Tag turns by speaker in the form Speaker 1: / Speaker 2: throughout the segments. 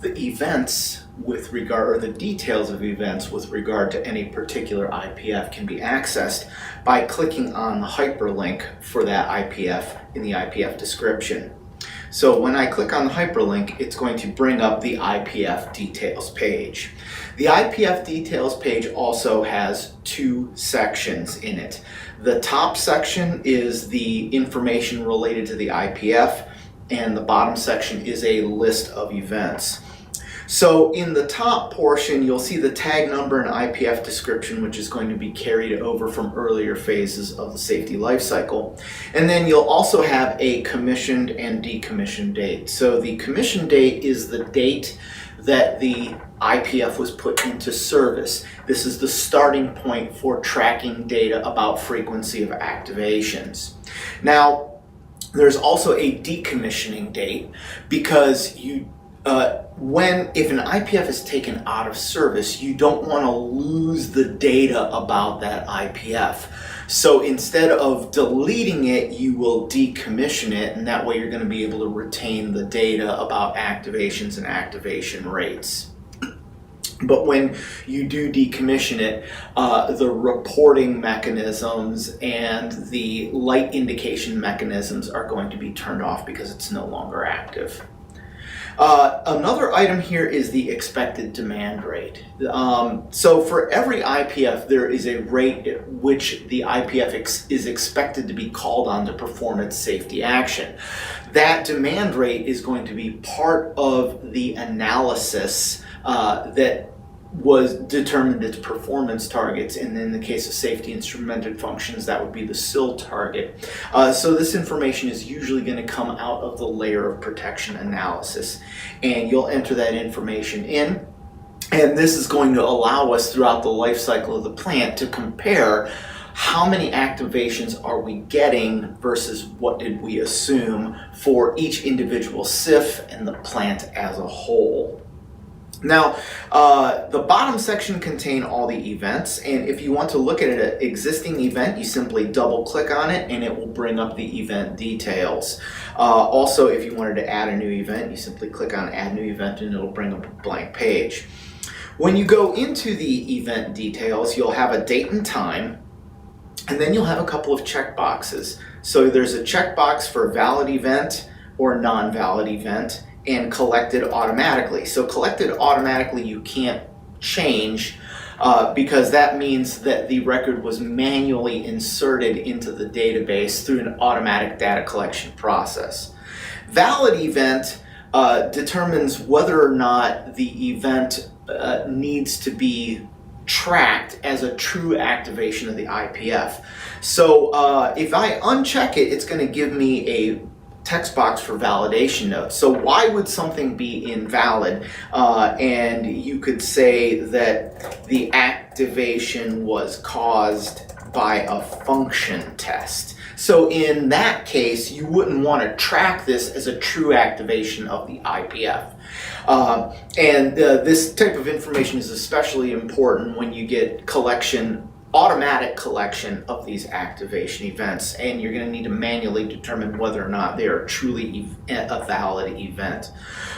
Speaker 1: the events with regard, or the details of events with regard to any particular IPF can be accessed by clicking on the hyperlink for that IPF in the IPF description. So when I click on the hyperlink, it's going to bring up the IPF details page. The IPF details page also has two sections in it. The top section is the information related to the IPF, and the bottom section is a list of events. So in the top portion, you'll see the tag number and IPF description, which is going to be carried over from earlier phases of the safety life cycle. And then you'll also have a commissioned and decommissioned date. So the commission date is the date that the IPF was put into service. This is the starting point for tracking data about frequency of activations. Now, there's also a decommissioning date, because if an IPF is taken out of service, you don't want to lose the data about that IPF. So instead of deleting it, you will decommission it, and that way you're going to be able to retain the data about activations and activation rates. But when you do decommission it, the reporting mechanisms and the light indication mechanisms are going to be turned off because it's no longer active. Another item here is the expected demand rate. So for every IPF, there is a rate at which the IPF is expected to be called on to perform its safety action. That demand rate is going to be part of the analysis that was determined its performance targets, and in the case of safety instrumented functions, that would be the SIL target. So this information is usually going to come out of the layer of protection analysis, and you'll enter that information in, and this is going to allow us throughout the life cycle of the plant to compare how many activations are we getting versus what did we assume for each individual SIF and the plant as a whole. Now, the bottom section contains all the events, and if you want to look at an existing event, you simply double click on it and it will bring up the event details. Also, if you wanted to add a new event, you simply click on Add New Event and it'll bring up a blank page. When you go into the event details, you'll have a date and time, and then you'll have a couple of check boxes. So there's a checkbox for valid event or non-valid event, and collected automatically. So collected automatically you can't change because that means that the record was manually inserted into the database through an automatic data collection process. Valid event determines whether or not the event needs to be tracked as a true activation of the IPF. So if I uncheck it, it's going to give me a text box for validation notes. So why would something be invalid? And you could say that the activation was caused by a function test. So in that case, you wouldn't want to track this as a true activation of the IPF. This type of information is especially important when you get automatic collection of these activation events, and you're going to need to manually determine whether or not they are truly a valid event.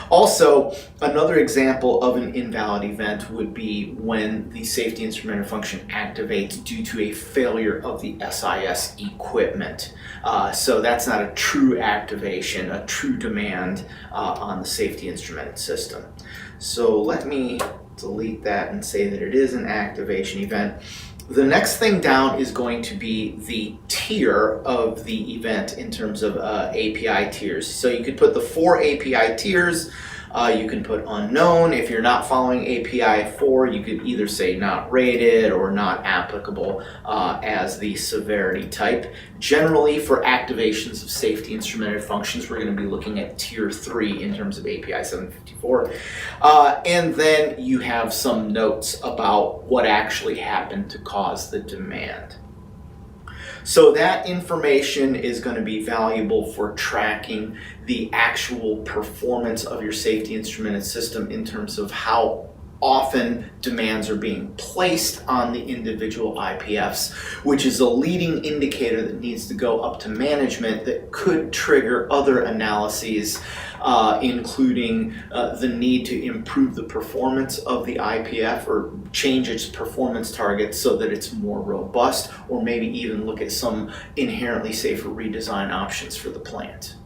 Speaker 1: Also, another example of an invalid event would be when the safety instrumented function activates due to a failure of the SIS equipment. So that's not a true activation, a true demand on the safety instrumented system. So let me delete that and say that it is an activation event. The next thing down is going to be the tier of the event in terms of API tiers. So you could put the 4 API tiers. You can put unknown. If you're not following API 4, you could either say not rated or not applicable as the severity type. Generally, for activations of safety instrumented functions, we're going to be looking at tier 3 in terms of API 754. And then you have some notes about what actually happened to cause the demand. So that information is going to be valuable for tracking the actual performance of your safety instrumented system in terms of how often demands are being placed on the individual IPFs, which is a leading indicator that needs to go up to management that could trigger other analyses, including the need to improve the performance of the IPF or change its performance targets so that it's more robust, or maybe even look at some inherently safer redesign options for the plant.